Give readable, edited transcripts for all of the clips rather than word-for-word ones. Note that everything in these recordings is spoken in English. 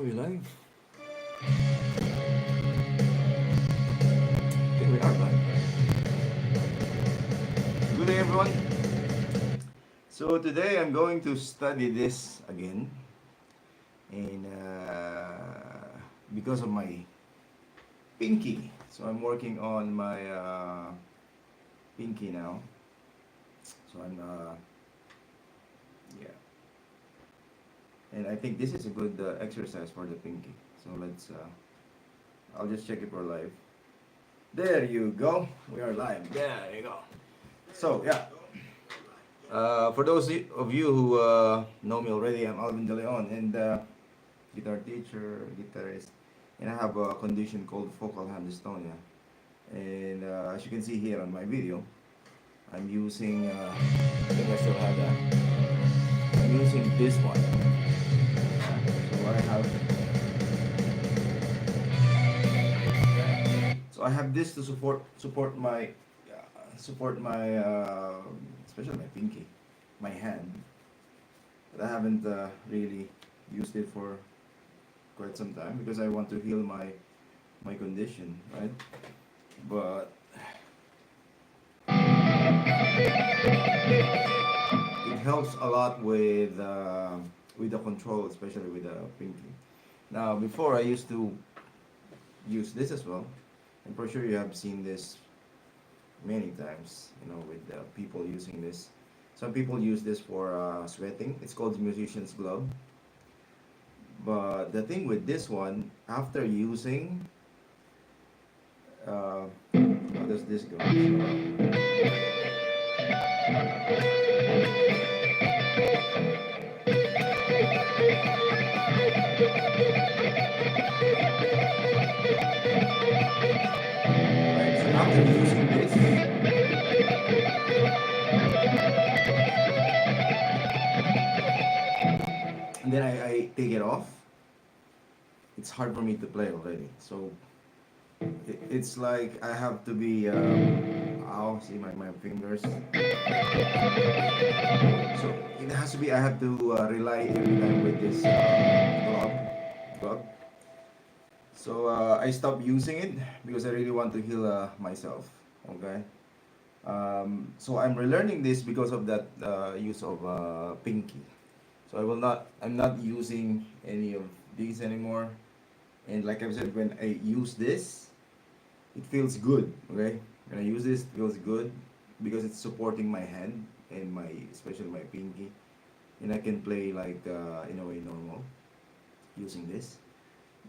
we live? I think we are live. Good day, everyone. So today I'm going to study this again, and because of my pinky. So I'm working on my pinky now. So I'm yeah, and I think this is a good exercise for the pinky. So let's. I'll just check if we're live. There you go. We are live. There you go. So yeah. For those of you who know me already, I'm Alvindeleon, and guitar teacher, guitarist, and I have a condition called focal hand dystonia. And as you can see here on my video, I'm using, I think I still have that. I'm using this one. So I have this to support my especially my pinky, my hand. But I haven't really used it for quite some time because I want to heal my condition, right? But it helps a lot with the control, especially with the pinky. Now, before I used to use this as well. I'm pretty sure you have seen this many times, you know, with people using this. Some people use this for sweating. It's called musician's glove. But the thing with this one, after using, how does this go? Right, so after using this, and then I take it off, it's hard for me to play already. So it's like I have to be, ow, see my fingers. So it has to be, I have to rely every time with this glove. So I stopped using it because I really want to heal myself. Okay. So I'm relearning this because of that use of pinky. So I'm not using any of these anymore. And like I said, when I use this, it feels good. Okay. When I use this, it feels good because it's supporting my hand and especially my pinky, and I can play like in a way normal using this.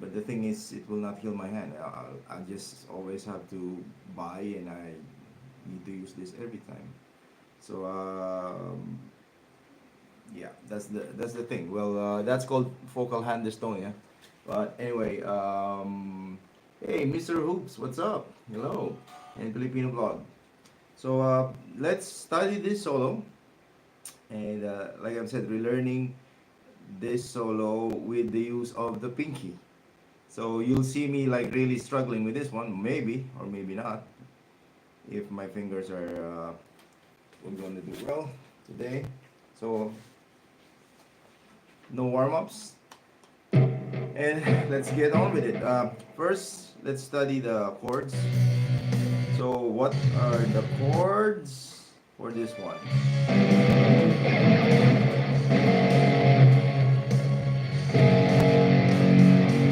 But the thing is, it will not heal my hand. I just always have to buy, and I need to use this every time. So yeah, that's the thing. Well, that's called focal hand dystonia. But anyway, hey, Mr. Hoops, what's up? Hello, and Filipino vlog. So let's study this solo, and like I've said, relearning this solo with the use of the pinky. So you'll see me like really struggling with this one, maybe or maybe not, if my fingers are going to do well today. So no warm-ups, and let's get on with it. First, let's study the chords. So what are the chords for this one?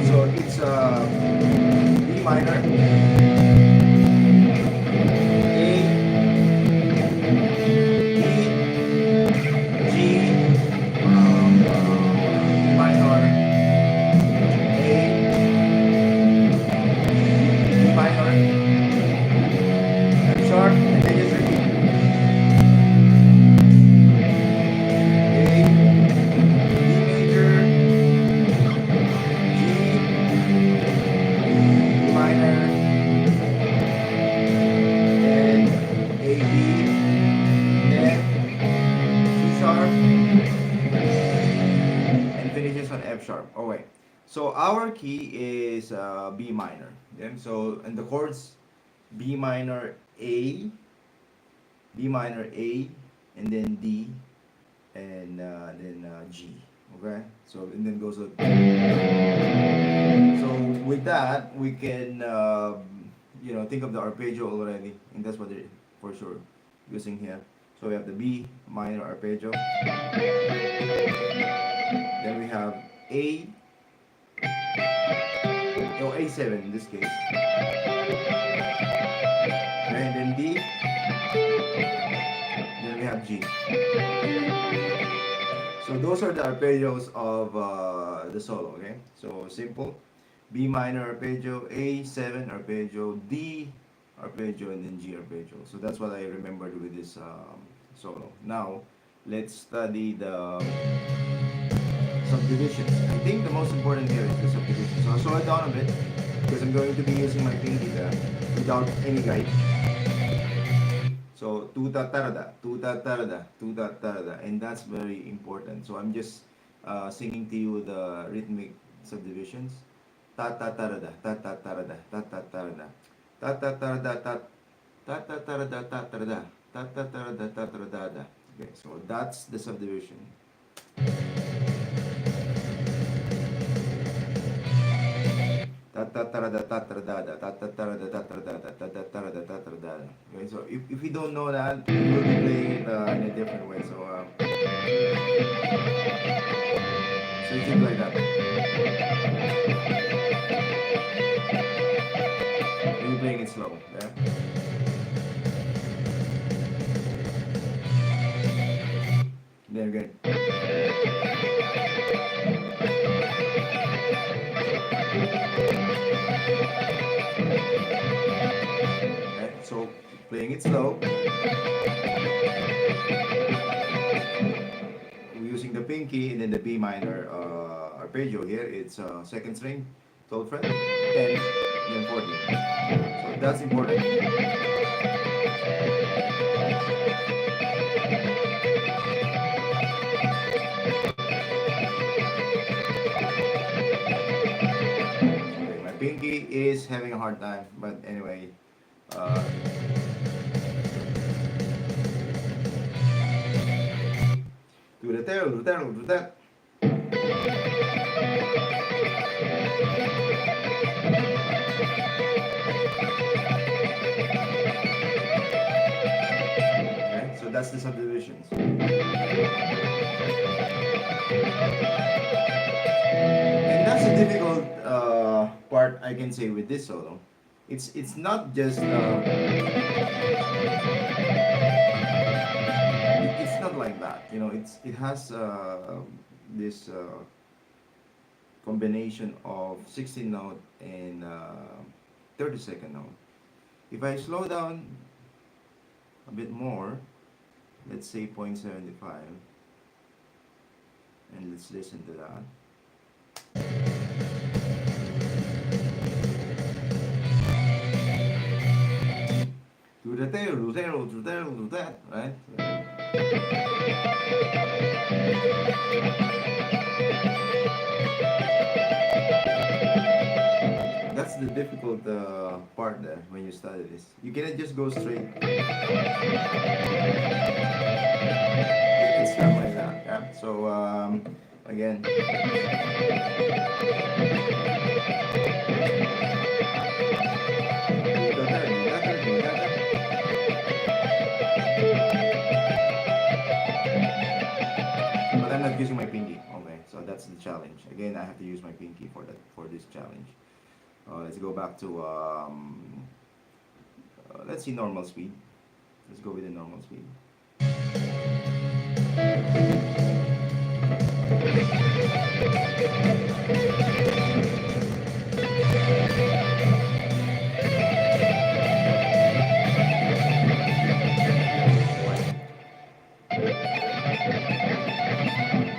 So it's B minor, F sharp. Oh wait. So our key is B minor. Yeah? So and the chords B minor A, B minor A, and then D, and then G. Okay, so and then goes like. So with that, we can think of the arpeggio already, and that's what it for sure using here. So we have the B minor arpeggio, then we have A, or A7 in this case, and then D, then we have G. So those are the arpeggios of the solo. Okay, so simple: B minor arpeggio, A7 arpeggio, D arpeggio, and then G arpeggio. So that's what I remembered with this solo. Now let's study the subdivisions. I think the most important here is the subdivisions. So I'll slow it down a bit because I'm going to be using my pinky there without any guide. So tuta tarada, tuta tarada, and that's very important. So I'm just singing to you the rhythmic subdivisions. Ta ta tarada, ta ta tarada, ta ta tarada, ta ta tarada, ta ta tarada, ta tarada, ta ta tarada, ta tarada. Okay, so that's the subdivision. Okay, so if you don't know that, you will be playing it in a different way. So it's like that. You're playing it slow. Yeah. Then again. Okay, so playing it slow. We're using the pinky and then the B minor arpeggio here. It's second string, 12th fret, 10, then 14. So that's important. Okay, my pinky is having a hard time, but anyway. Do the tail, do that, do that. Okay, so that's the subdivisions. And that's a difficult part I can say with this solo. It's not just it's not like that. It has this combination of 16 note and 30-second note. If I slow down a bit more, let's say 0.75, and let's listen to that. Do the tail, do tail, do tail, do that, right? That's the difficult part there when you study this. You cannot just go straight. It's not like that. Yeah. So again. But I'm not using my pinky. Okay, so that's the challenge. Again, I have to use my pinky for this challenge. Let's go back to let's see normal speed. Let's go with the normal speed.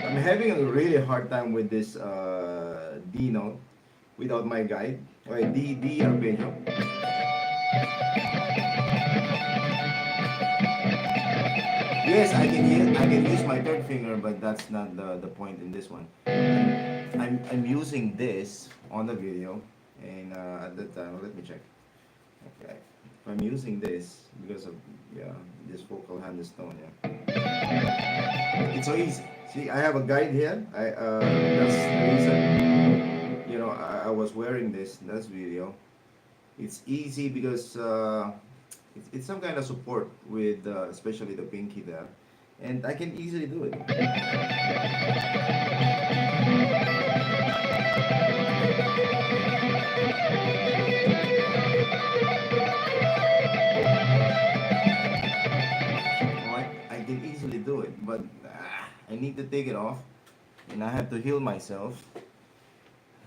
I'm having a really hard time with this D note without my guide. Okay, D arpeggio. Yes, I can use my third finger, but that's not the point in this one. I'm using this on the video, and at the time, let me check. Okay, I'm using this because of, yeah, this focal hand dystonia. It's so easy. See, I have a guide here. That's the reason, you know, I was wearing this in this video. It's easy because it's some kind of support with especially the pinky there, and I can easily do it. Alright, I can easily do it, but I need to take it off, and I have to heal myself.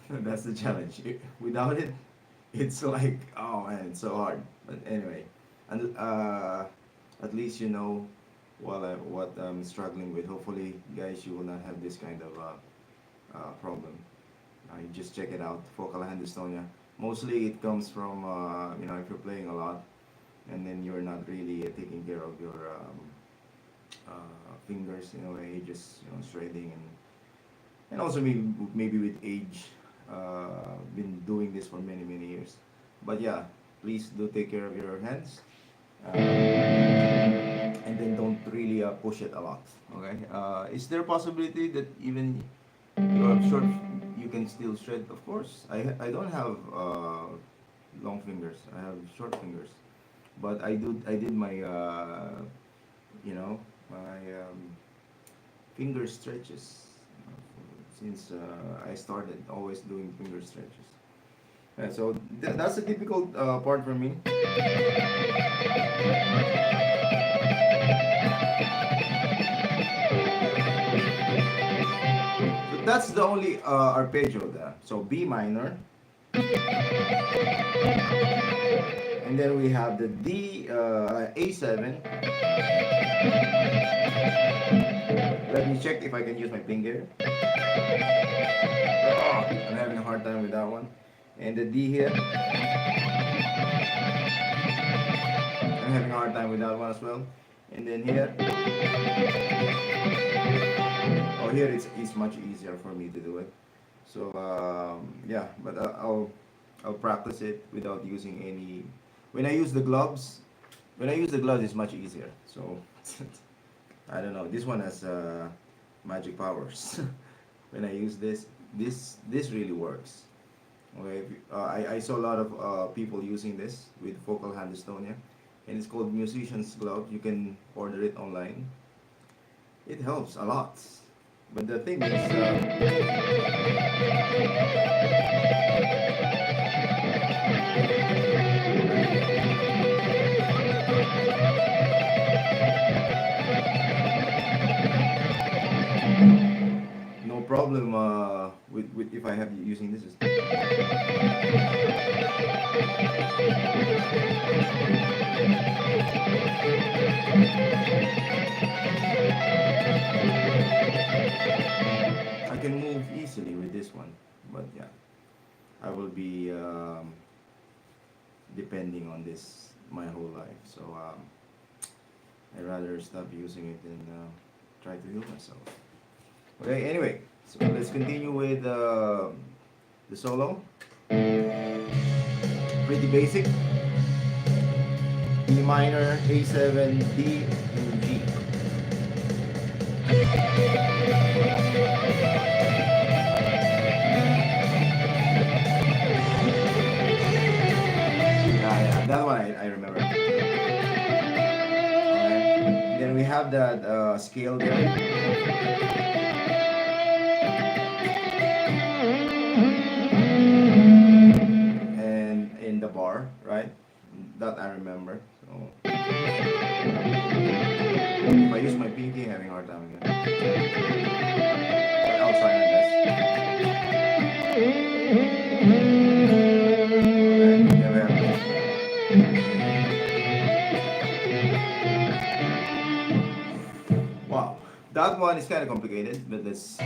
That's the challenge. Without it, it's like, oh man, it's so hard. But anyway, and at least you know what I'm struggling with. Hopefully, guys, you will not have this kind of problem. You just check it out, focal hand dystonia. Mostly, it comes from you know, if you're playing a lot, and then you're not really taking care of your fingers in a way, just, you know, shredding, and also maybe with age. Been doing this for many years, but yeah, please do take care of your hands, and then don't really push it a lot. Okay, is there a possibility that even you have short, you can still shred? Of course, I don't have long fingers, I have short fingers, but I did my you know, my finger stretches since I started always doing finger stretches. Yeah, so that's a difficult part for me. So that's the only arpeggio there. So B minor, and then we have the D A7. Let me check if I can use my finger. I'm having a hard time with that one. And the D here, I'm having a hard time with that one as well. And then here, oh, here it's much easier for me to do it. So yeah, but I'll practice it without using any. When I use the gloves, it's much easier. So I don't know. This one has magic powers. When I use this really works. Okay, I saw a lot of people using this with focal hand dystonia, and it's called musician's glove. You can order it online. It helps a lot, but the thing is, no problem with if I have using this. I can move easily with this one, but yeah, I will be depending on this my whole life. So I'd rather stop using it and try to heal myself. Okay, anyway, so let's continue with the solo. Pretty basic. D minor, A7, D, and G. Yeah, that one I remember. Okay. Then we have that scale there. And in the bar, right? That I remember. So if I use my pinky, I'm having a hard time again. But I'll try my best. And here we have it. Wow, that one is kind of complicated, but let's.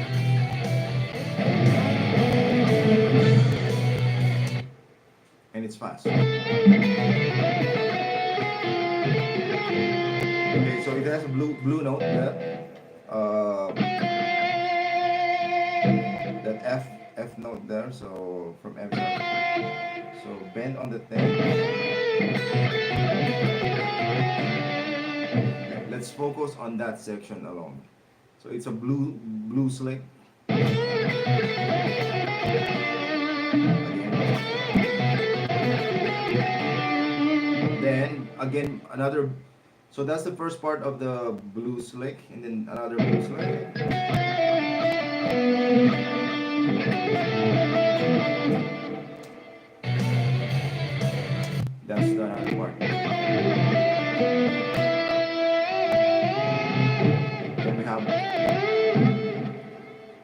And it's fast. Okay, so it has a blue note there. That F F note there, so from F note. So bend on the 10. Okay, let's focus on that section alone. So it's a blues lick. Then again another. So that's the first part of the blues lick, and then another blues lick. That's the hard part. Then we have.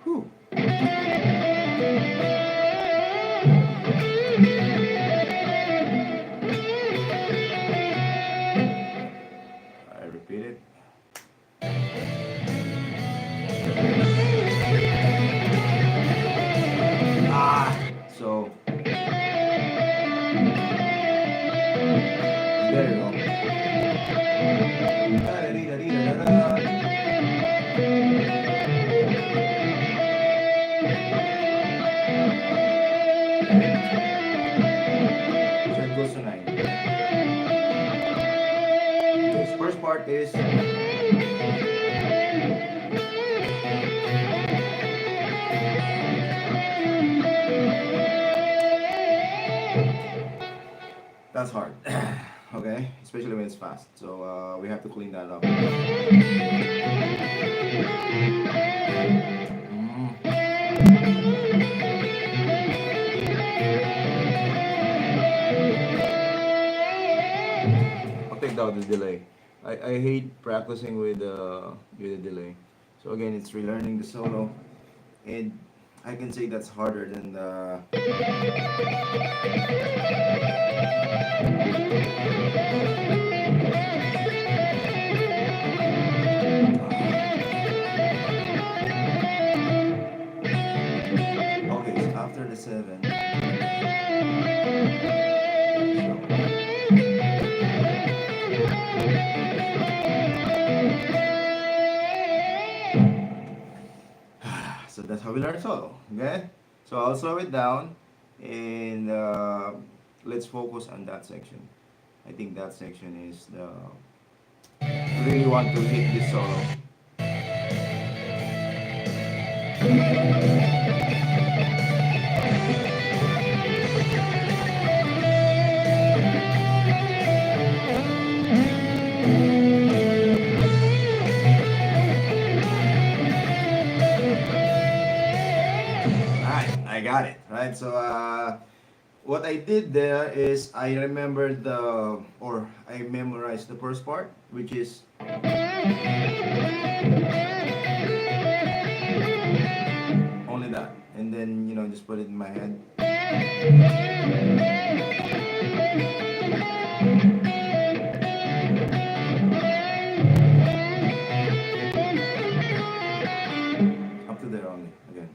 Whew. I repeat it. So there you go. So it goes to 9. This first part is that's hard. Okay, especially when it's fast. So we have to clean that up. I'll take down the delay. I hate practicing with a delay. So again, it's relearning the solo, and I can say that's harder than the. Okay, so after the 7. So that's how we learn solo. Okay, so I'll slow it down, and let's focus on that section. I think that section is the really want to hit this solo. I got it, right? So what I did there is I remembered I memorized the first part, which is only that, and then just put it in my head. Up to there only again.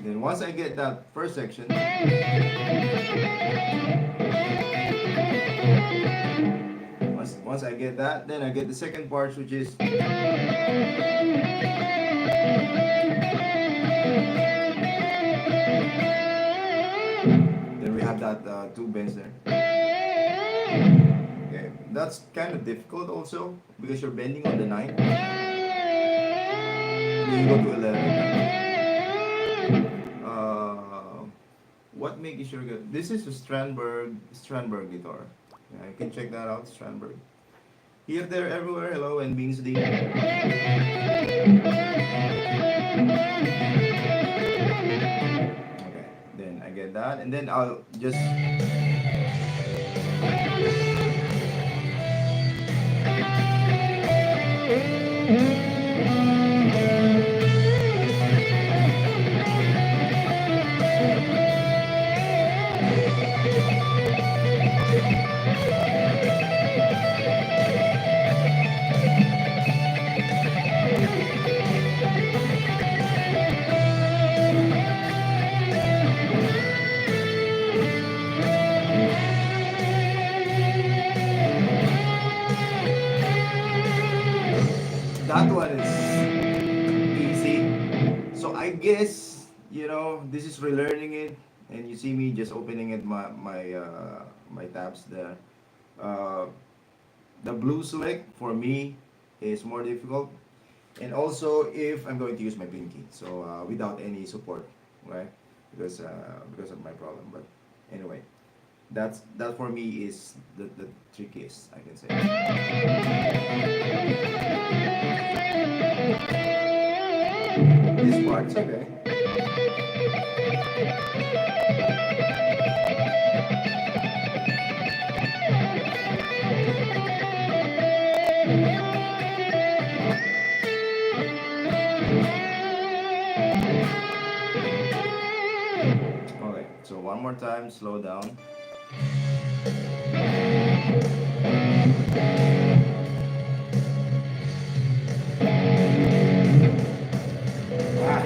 Then once I get that first section, once I get that, then I get the second part, which is then we have that two bends there. Okay, that's kind of difficult also because you're bending on the 9. Then you go to 11. What make you sure good? This is a Strandberg guitar. Yeah, you can check that out, Strandberg. Here, there, everywhere. Hello and beans deep. Okay, then I get that, and then I'll just. guess, you know, this is relearning it, and you see me just opening it my tabs there. Uh, the blue select for me is more difficult, and also if I'm going to use my pinky, so without any support, right? Because of my problem. But anyway, that for me is the trickiest, I can say. This part's okay. Okay, so one more time, slow down. Ah.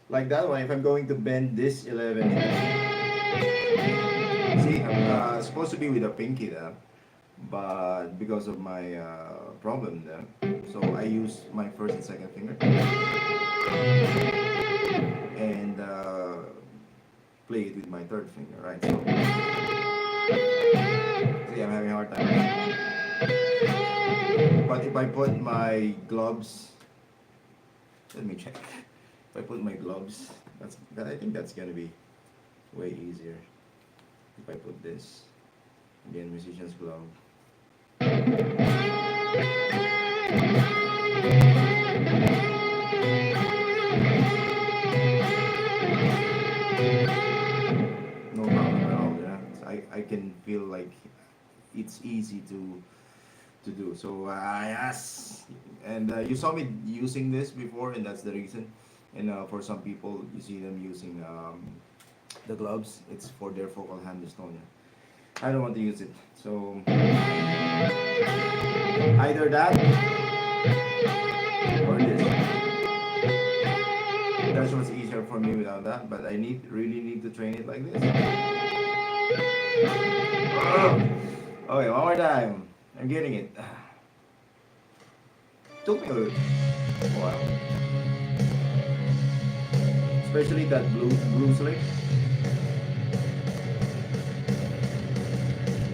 Like that one, if I'm going to bend this 11, see, I'm supposed to be with a pinky there, but because of my problem there, so I use my first and second finger and play it with my third finger, right? So, see, I'm having a hard time. But if I put my gloves, let me check. If I put my gloves, I think that's gonna be way easier. If I put this, again, musician's glove. No problem at all. Yeah, so I can feel like it's easy to do. So yes, and you saw me using this before, and that's the reason. And for some people, you see them using the gloves. It's for their focal hand dystonia. I don't want to use it. So either that or this. That's what's easier for me without that. But I really need to train it like this. Oh. Okay, one more time. I'm getting it. Took me a while. Especially that blue select.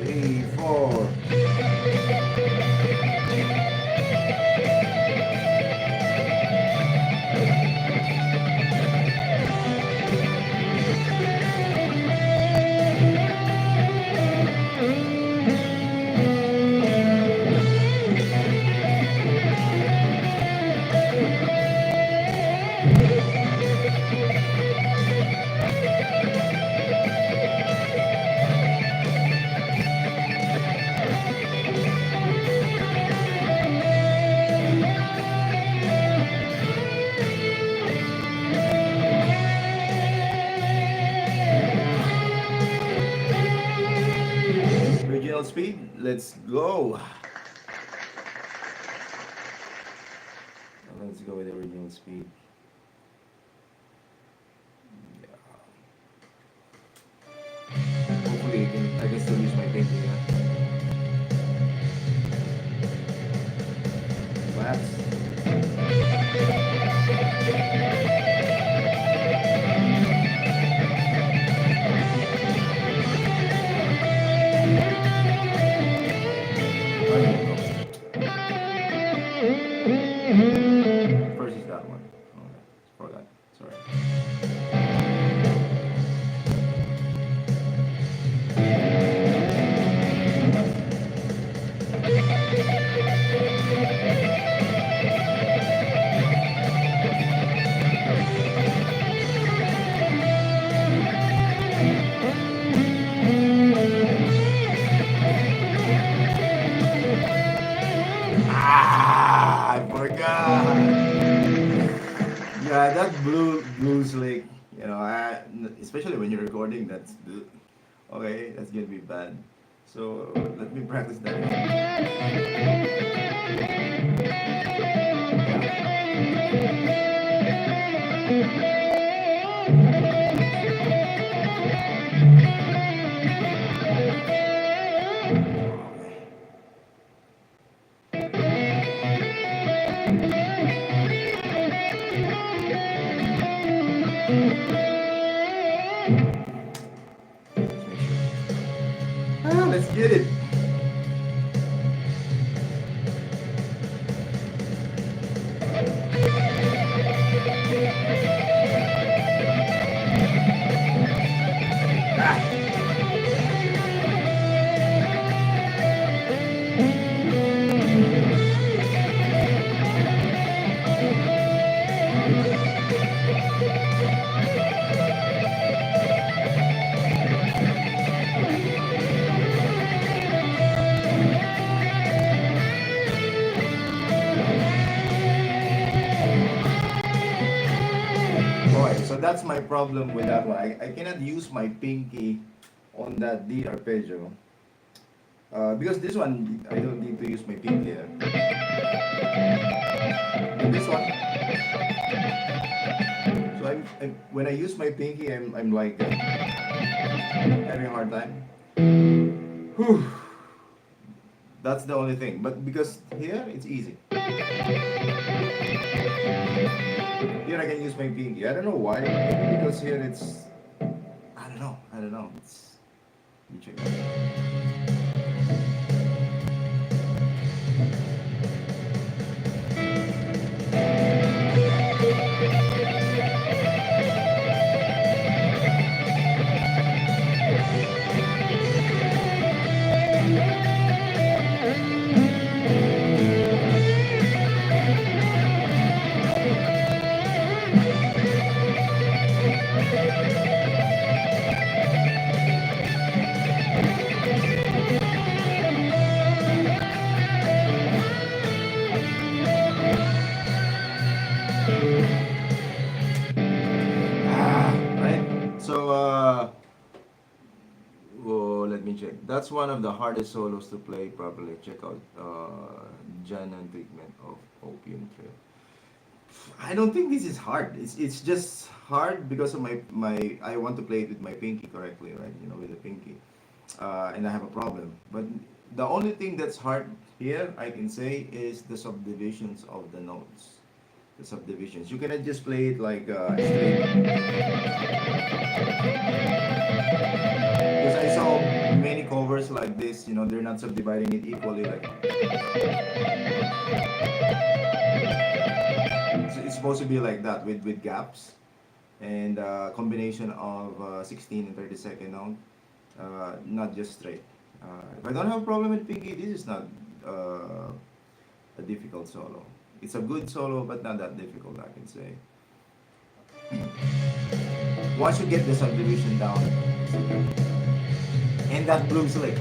3, 4. Original speed, let's go. Let's go with the original speed. Yeah. Hopefully I can still use my pinky. Yeah. Claps. First is that one. Okay, forgot. Sorry. that blues lick, especially when you're recording, okay, that's gonna be bad. So let me practice let's get it. Boy, so that's my problem with that one. I cannot use my pinky on that D arpeggio. Because this one, I don't need to use my pinky here. And this one, so when I use my pinky, I'm like having a hard time. Whew. That's the only thing. But because here, it's easy. Here I can use my pinky. I don't know why. Maybe because here it's... I don't know. It's... Let me check. Let me check. That's one of the hardest solos to play properly. Check out Jan and Treatment of Opium Trail. I don't think this is hard. It's just hard because of my I want to play it with my pinky correctly, right? With the pinky, and I have a problem. But the only thing that's hard here, I can say, is the subdivisions of the notes. The subdivisions. You cannot just play it like straight. Because I saw many covers like this, they're not subdividing it equally. It's supposed to be like that with gaps and combination of 16 and 32nd note, not just straight. If I don't have a problem with pinky, this is not a difficult solo. It's a good solo, but not that difficult, I can say. Once you get the subdivision down, and that blues lick.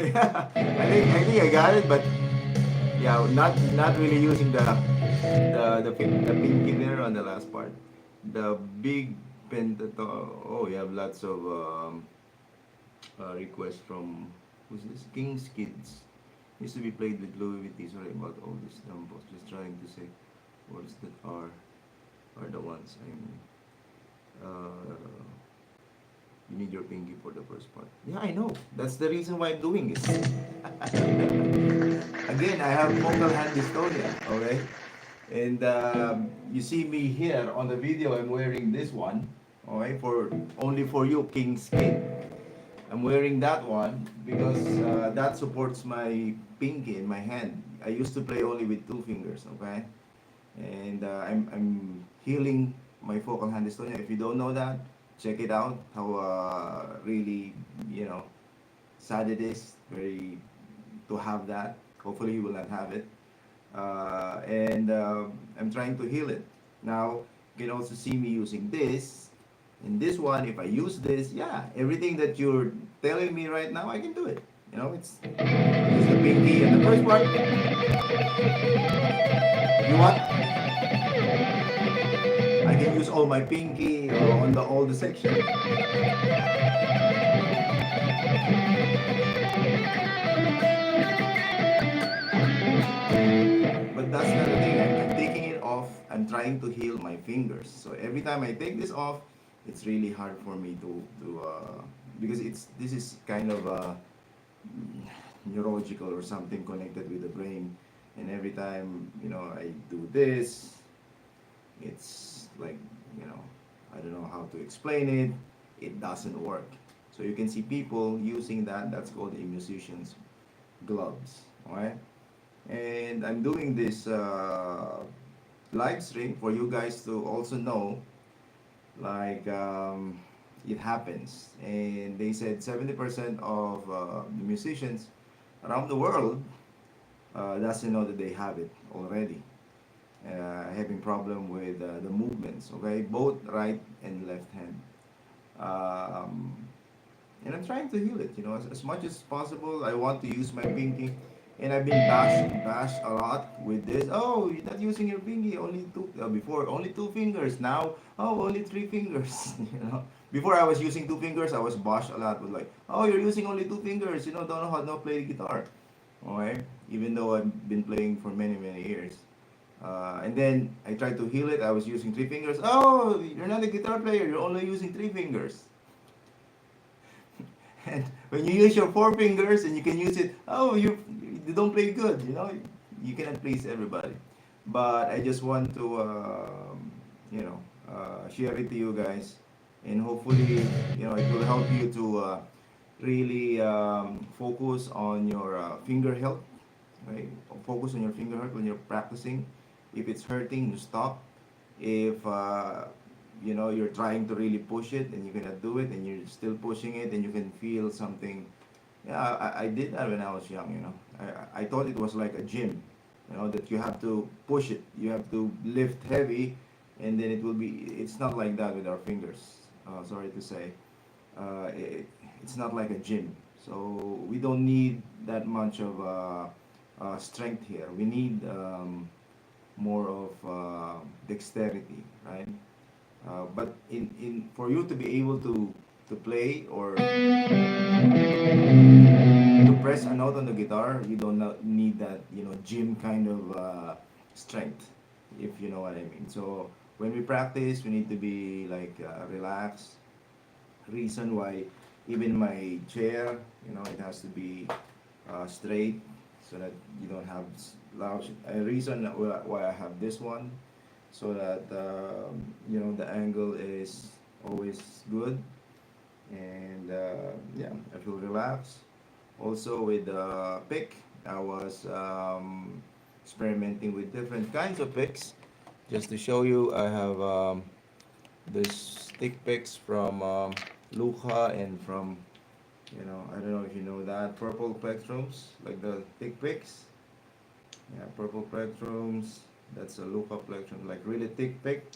Yeah, I think I got it, but yeah, not really using the pinky there on the last part. The big pentaton. Oh, you have lots of requests from who's this? King's Kids. Used to be played with Louis Vuitton. Sorry about all these numbers. Just trying to say words that are the ones I mean. You need your pinky for the first part. Yeah, I know. That's the reason why I'm doing it. Again, I have focal hand dystonia. Okay, and you see me here on the video. I'm wearing this one. Okay, for only for you, King's Kid. I'm wearing that one because that supports my pinky in my hand. I used to play only with two fingers. Okay, and I'm healing my focal hand dystonia. If you don't know that, check it out. How really sad it is. Very to have that. Hopefully, you will not have it. And I'm trying to heal it. Now, you can also see me using this. In this one, if I use this, yeah, everything that you're telling me right now, I can do it. It's use the pinky and the first part. You want? I can use all my pinky on the all the section. But that's not the thing. I'm taking it off. I'm trying to heal my fingers. So every time I take this off, it's really hard for me to because this is kind of neurological or something connected with the brain. And every time I do this, it's like I don't know how to explain it. It doesn't work. So you can see people using that. That's called a musician's gloves. All right. And I'm doing this live stream for you guys to also know, like it happens. And they said 70% of the musicians around the world doesn't know that they have it already. Having problem with the movements, okay, both right and left hand. Um, and I'm trying to heal it, as much as possible. I want to use my pinky, and I've been bashed a lot with this. Oh, you're not using your pinky, only two. Before only two fingers, now only three fingers. Before I was using two fingers, I was bashed a lot with like, oh, you're using only two fingers. Don't know how to play the guitar. Okay, even though I've been playing for many years. And then I tried to heal it. I was using three fingers. Oh, you're not a guitar player. You're only using three fingers. And when you use your four fingers and you can use it, oh, you don't play good. You cannot please everybody. But I just want to, share it to you guys, and hopefully, it will help you to really focus on your finger health. Right? Focus on your finger health when you're practicing. If it's hurting, you stop. If you're trying to really push it and you cannot do it, and you're still pushing it, and you can feel something. Yeah, I did that when I was young. I thought it was like a gym, that you have to push it, you have to lift heavy, and then it will be. It's not like that with our fingers. Sorry to say, it's not like a gym. So we don't need that much of strength here. We need more of dexterity, right? But in for you to be able to play or to press a note on the guitar, you don't need that gym kind of strength, if you know what I mean. So when we practice, we need to be like relaxed. Reason why even my chair, it has to be straight so that you don't have loud. A reason why I have this one, so that the angle is always good, and yeah, I feel relaxed. Also with the pick, I was experimenting with different kinds of picks. Just to show you, I have this stick picks from Luca, and from I don't know if you know that, purple plectrums, like the thick picks. Yeah, purple plectrums. That's a Luca plectrum, like really thick pick.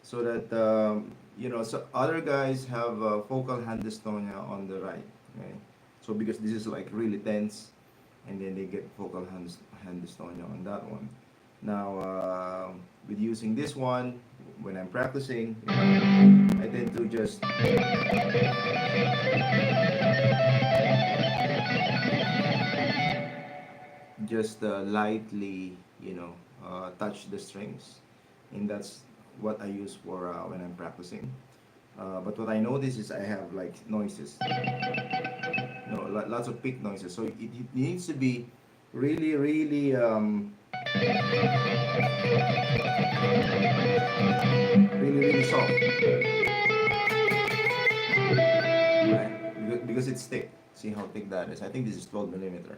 So that so other guys have focal hand dystonia on the right. Okay? So because this is like really tense, and then they get focal hand dystonia on that one. Now, with using this one, when I'm practicing, I tend to just lightly, touch the strings, and that's what I use for when I'm practicing. But what I notice is I have like noises, lots of peak noises. So it needs to be really, really, really, really soft, right? Because it's thick. See how thick that is? I think this is 12 millimeter.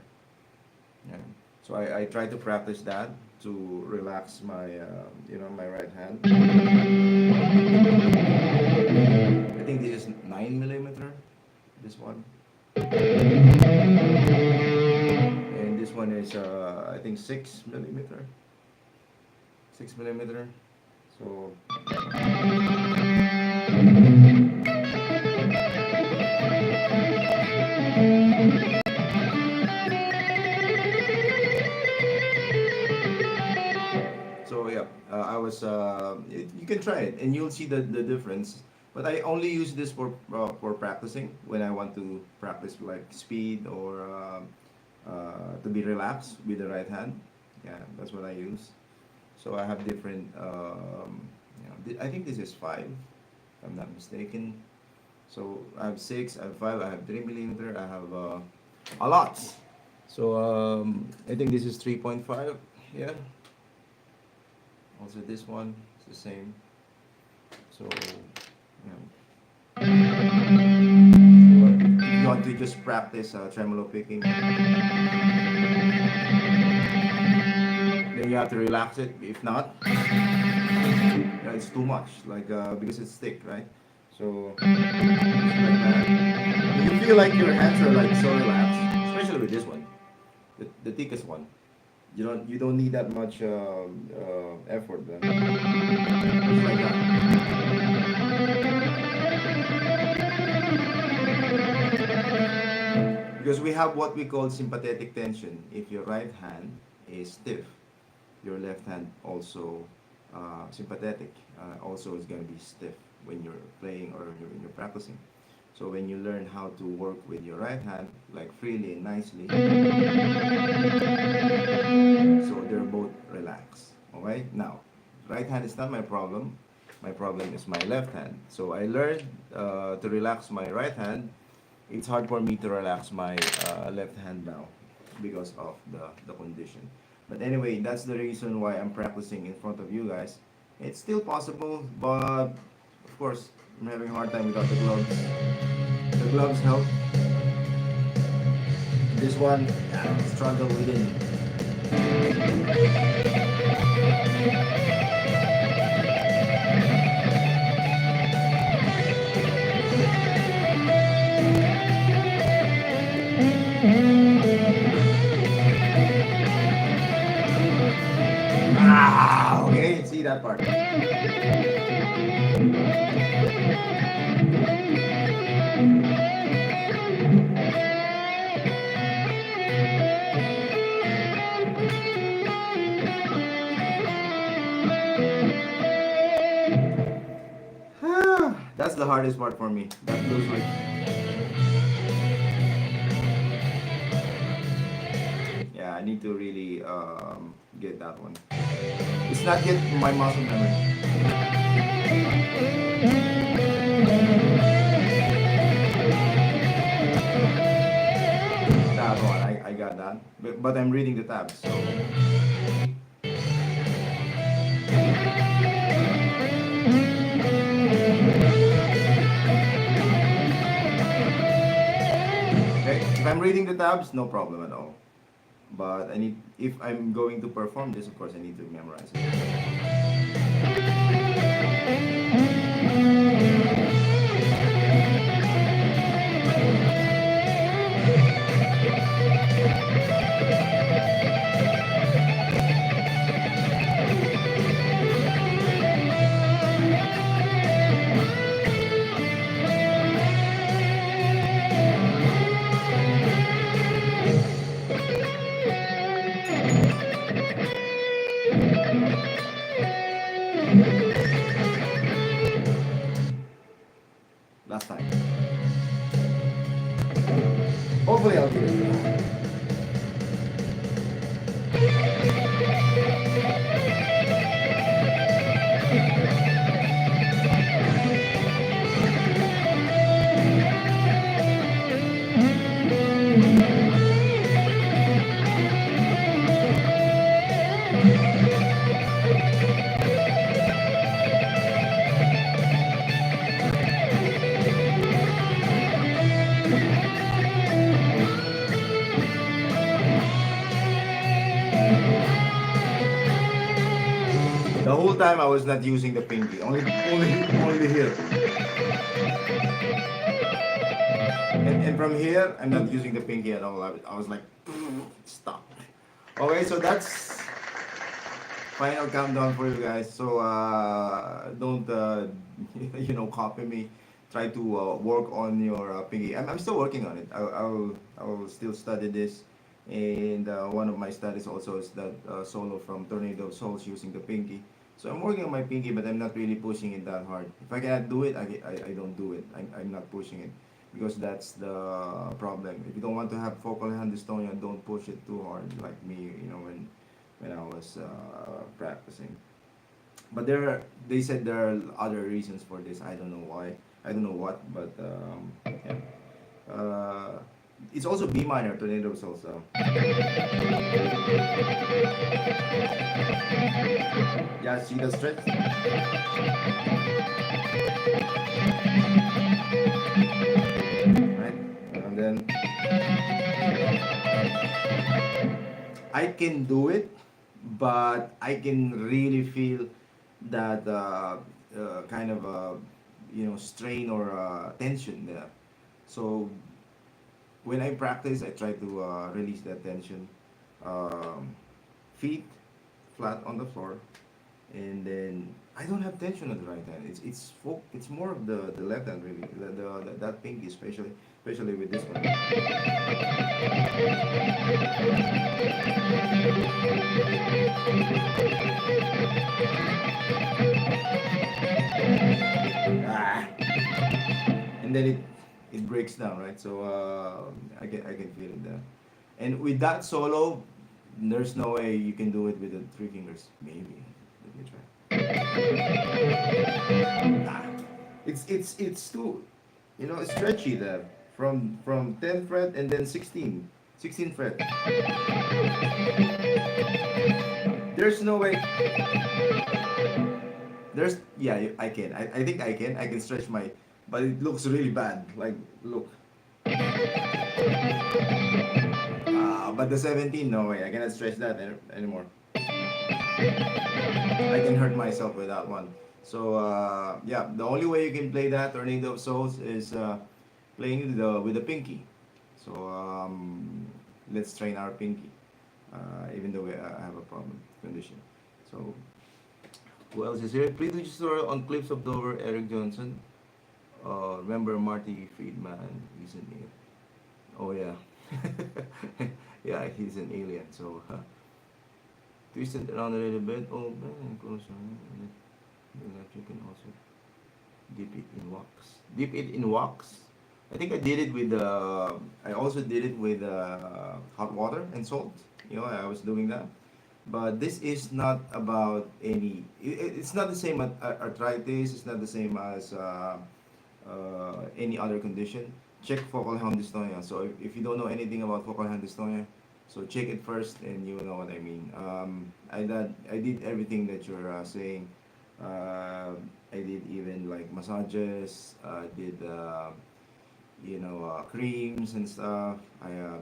Yeah. So I try to practice that to relax my, my right hand. I think this is 9 millimeter. This one. And this one is, I think 6 millimeter. 6 millimeter. So. So yeah, you can try it and you'll see the difference. But I only use this for practicing when I want to practice like speed or to be relaxed with the right hand. Yeah, that's what I use. So I have different. I think this is 5, if I'm not mistaken. So I have 6, I have 5, I have 3 millimeter, I have a lot. So I think this is 3.5. Yeah. Also this one is the same. So if you want to just practice tremolo picking, then you have to relax it. If not, it's too much. Like because it's thick, right? So like that. You feel like your hands are like so relaxed, especially with this one, the thickest one. You don't need that much effort then. Just like that. Because we have what we call sympathetic tension. If your right hand is stiff, your left hand also sympathetic also is going to be stiff when you're playing or when you're practicing. So when you learn how to work with your right hand, like freely and nicely, so they're both relaxed. Okay? Now, right hand is not my problem. My problem is my left hand. So I learned to relax my right hand. It's hard for me to relax my left hand now because of the condition. But anyway, that's the reason why I'm practicing in front of you guys. It's still possible, but of course, I'm having a hard time without the gloves. The gloves help. This one, struggle within. Okay, see that part. That's the hardest part for me. That feels like. Yeah, I need to really get that one. It's not yet my muscle memory. That one, I got that. But I'm reading the tabs, so. If I'm reading the tabs, no problem at all. But if I'm going to perform this, of course, I need to memorize it. The whole time I was not using the pinky, only here. And from here, I'm not using the pinky at all. I was like, stop. Okay, so that's final countdown for you guys. So don't copy me. Try to work on your pinky. I'm still working on it. I will still study this. And one of my studies also is that solo from Tornado of Souls using the pinky. So I'm working on my pinky, but I'm not really pushing it that hard. If I cannot do it, I don't do it. I'm not pushing it because that's the problem. If you don't want to have focal hand dystonia, don't push it too hard like me. When I was practicing. But they said there are other reasons for this. I don't know why. I don't know what, but yeah. It's also B minor tornadoes also. Yeah, see the stretch? Right? And then I can do it, but I can really feel that kind of strain or tension there. So when I practice, I try to release that tension. Um, Feet flat on the floor, and then I don't have tension on the right hand. It's more of the left hand really. That pinky especially with this one. Ah. And then it breaks down, right? So I can feel it there. And with that solo, there's no way you can do it with the three fingers. Maybe. Let me try. Ah. It's too stretchy there. From 10th fret and then 16th fret. There's no way. I can. I think I can stretch my, but it looks really bad. Like, look. But the 17, no way. I cannot stretch that anymore. I can hurt myself with that one. So yeah, the only way you can play that Tornado of Souls is playing with the pinky. So let's train our pinky. Even though I have a problem condition. So who else is here? Please do tutorial on clips of Dover, Eric Johnson. Remember Marty Friedman? He's an alien. Oh yeah, yeah, he's an alien. So twist it around a little bit. Oh man, and close. You can also dip it in wax. Dip it in wax. I think I did it with. I also did it with hot water and salt. I was doing that. But this is not about any. It's not the same arthritis. It's not the same as any other condition. Check focal hand dystonia. So if you don't know anything about focal hand dystonia, so check it first, and you will know what I mean. I did everything that you're saying. I did even like massages. Did creams and stuff.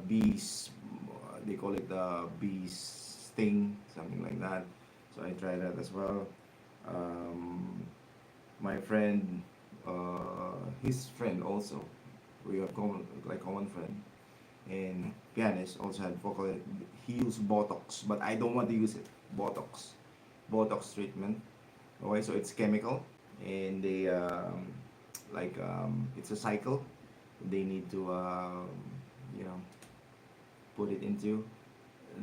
Bees. They call it bees sting, something like that. So I tried that as well. My friend, his friend also, we are common friend, and pianist also had vocal. He used Botox, but I don't want to use it. Botox treatment. Okay, so it's chemical, and they it's a cycle. They need to put it into.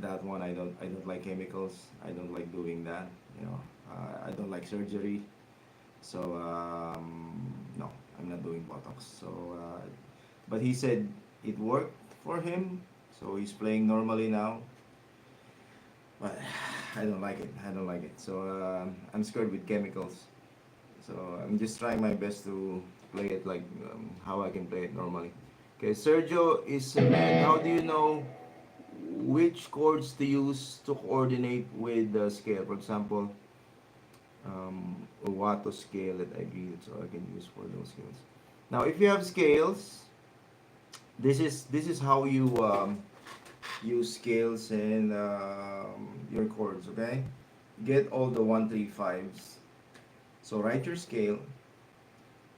That one I don't like chemicals. I don't like doing that. I don't like surgery. So no, I'm not doing Botox. So but he said it worked for him. So he's playing normally now. I don't like it. I don't like it. So I'm scared with chemicals. So I'm just trying my best to play it like how I can play it normally. Okay, Sergio is cement. How do you know which chords to use to coordinate with the scale? For example, a Wato scale that I read, so I can use for those scales. Now, if you have scales, this is how you use scales and your chords. Okay, get all the 1 3 5s. So write your scale,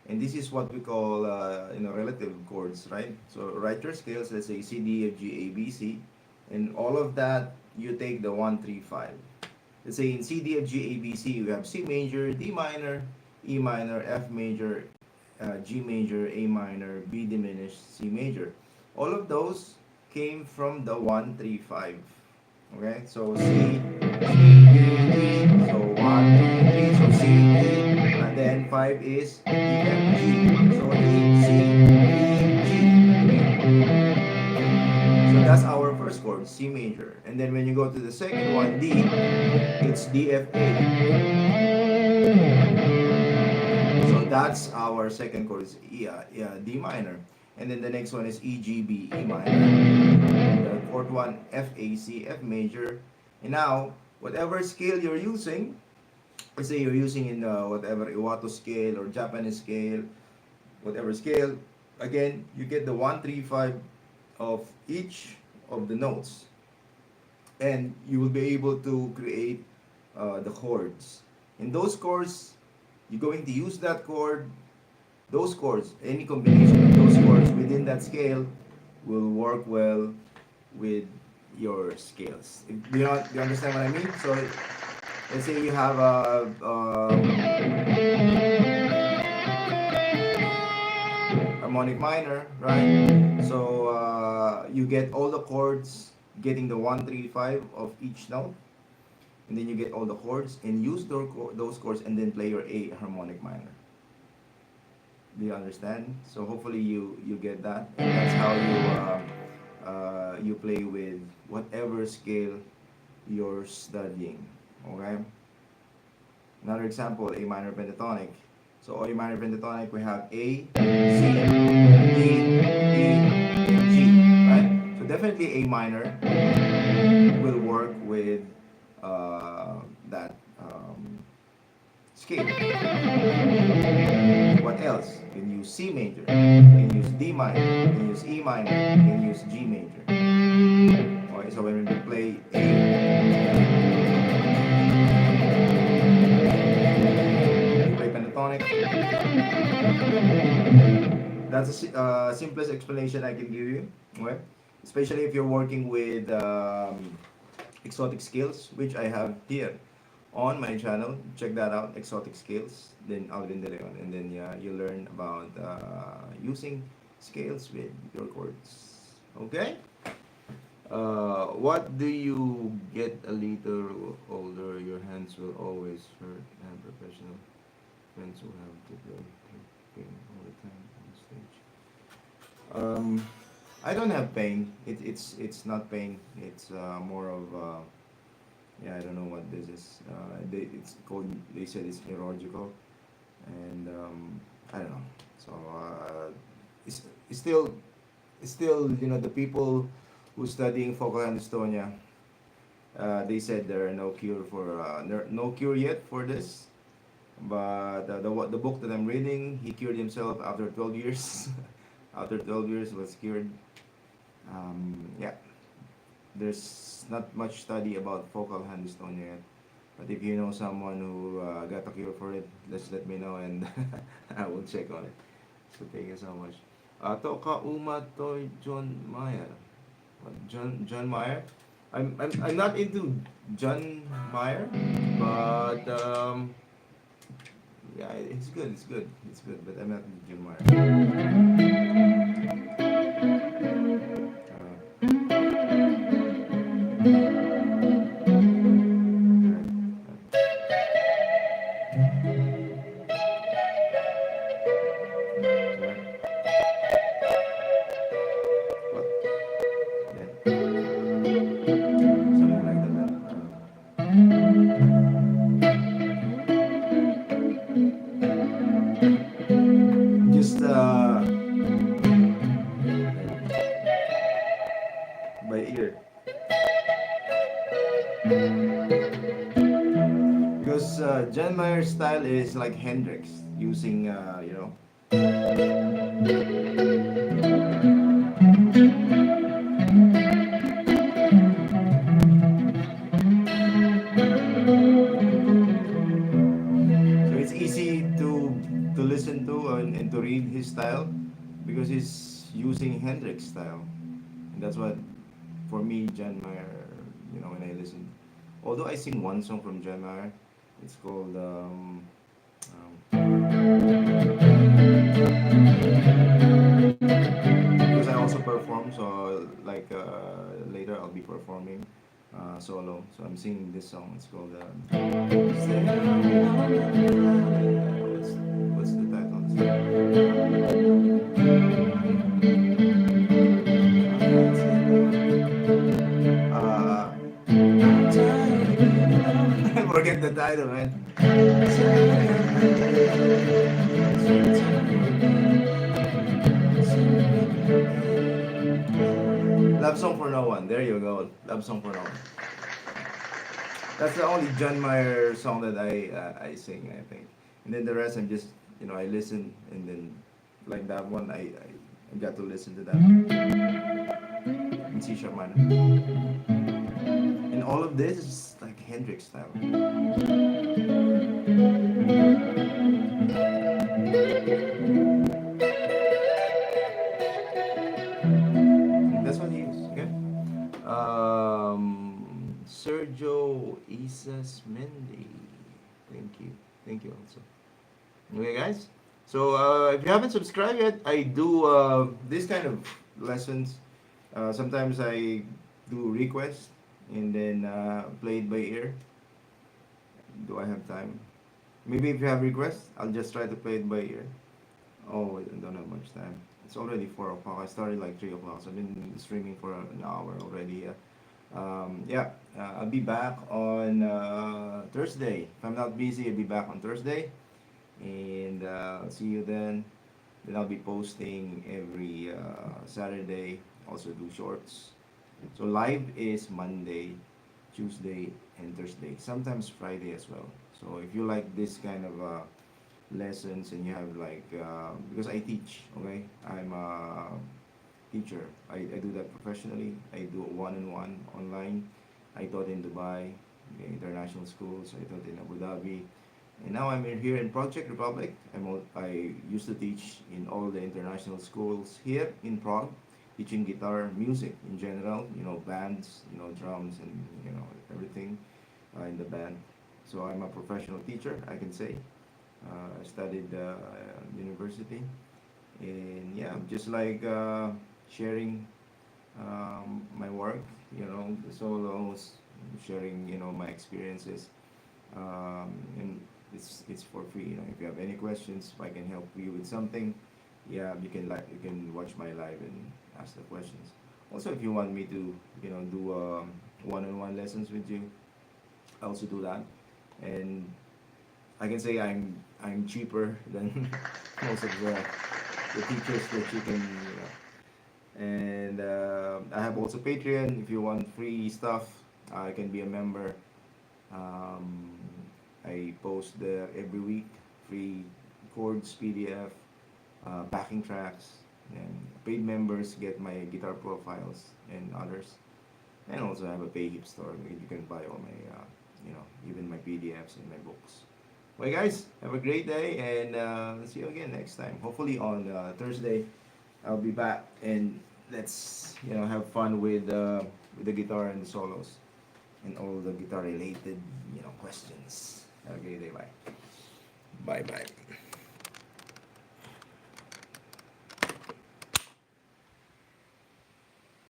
and this is what we call relative chords, right? So write your scales. Let's say C D F G A B C, and all of that you take the 1 3 5. Let's say in C D F G A B C we have C major, D minor, E minor, F major, G major, A minor, B diminished, C major. All of those came from the 1 3 5. Okay, so C, D, so 1 2 3, so C, D, and then 5 is E, F, G. So D, C, E, G. So that's our first chord, C major. And then when you go to the second one, D, it's D, F, A. So that's our second chord, is D minor. And then the next one is E, G, B, E minor. The fourth one, F, A, C, F major. And now, whatever scale you're using, let's say you're using in whatever Iwato scale or Japanese scale, whatever scale, again, you get the 1 3 5 of each of the notes. And you will be able to create the chords. In those chords, you're going to use that chord, those chords, any combination of those chords within that scale will work well with your scales. Do you understand what I mean? So let's say you have a harmonic minor, right? So you get all the chords, getting the 1 3 5 of each note, and then you get all the chords and use those chords and then play your A harmonic minor. Do you understand? So hopefully you get that. And that's how you play with whatever scale you're studying. Okay. Another example, A minor pentatonic. So A minor pentatonic, we have A, C, D, E, and G. Right. So definitely A minor will work with that scale. What else? You can use C major, you can use D minor, you can use E minor, you can use G major. Okay, so when we play A, we play pentatonic. That's the simplest explanation I can give you. Okay? Especially if you're working with exotic scales, which I have here on my channel. Check that out, exotic scales, then alvindeleon, and then you learn about using scales with your chords. Okay. What do you get a little older? Your hands will always hurt, and professional friends will have to play pain all the time on stage. I don't have pain. It's not pain. It's more of I don't know what this is. It's called. They said it's neurological, and I don't know. So it's still the people who studying focal hand dystonia. They said there are no cure for no cure yet for this. But the book that I'm reading, he cured himself after 12 years. After 12 years, was cured. Yeah. There's not much study about focal hand dystonia yet. But if you know someone who got a cure for it, just let me know and I will check on it. So thank you so much. Toka Uma Toy John Mayer. What, John Mayer? I'm not into John Mayer, but yeah, it's good. But I'm not into John Mayer. Something like that. Just by ear, because John Mayer's style is like Hendrix, using so it's easy to listen to and to read his style because he's using Hendrix style, and that's what for me John Mayer. When I listen, although I sing one song from John Mayer, it's called because I also perform. So like later I'll be performing solo. So I'm singing this song. It's called what's the title? I forget the title, man. Love Song for No One. There you go. Love Song for No One. That's the only John Mayer song that I sing, I think. And then the rest I'm just I listen, and then like that one I got to listen to that in C sharp minor. And all of this is like Hendrix style. That's what he is. Okay. Sergio Isas Mendy. Thank you also. Okay, guys. So if you haven't subscribed yet, I do this kind of lessons. Sometimes I do requests and then play it by ear. Do I have time? Maybe if you have requests, I'll just try to play it by ear. Oh, I don't have much time. It's already 4 o'clock. I started like 3 o'clock, so I've been streaming for an hour already. I'll be back on Thursday. If I'm not busy, I'll be back on Thursday. And see you then. Then I'll be posting every Saturday. Also do shorts. So live is Monday, Tuesday, and Thursday. Sometimes Friday as well. So if you like this kind of lessons and you have like because I teach, okay, I'm a teacher. I do that professionally. I do one-on-one online. I taught in Dubai, international schools. I taught in Abu Dhabi, and now I'm here in Project Republic. I used to teach in all the international schools here in Prague, teaching guitar music in general. Bands, drums, and everything in the band. So I'm a professional teacher, I can say. I studied university, and yeah, just like sharing my work, the solos, sharing, my experiences, and it's for free. If you have any questions, if I can help you with something, yeah, you can watch my live and ask the questions. Also, if you want me to, do one-on-one lessons with you, I also do that, and I can say I'm cheaper than most of the teachers that you can. And I have also Patreon. If you want free stuff, I can be a member. I post there every week, free chords, PDF, backing tracks, and paid members get my guitar profiles and others. And also I have a pay hip store where you can buy all my, even my PDFs and my books. Well, guys, have a great day, and see you again next time. Hopefully on Thursday, I'll be back, and let's have fun with the guitar and the solos and all the guitar related questions. Have a great day. Bye. Bye.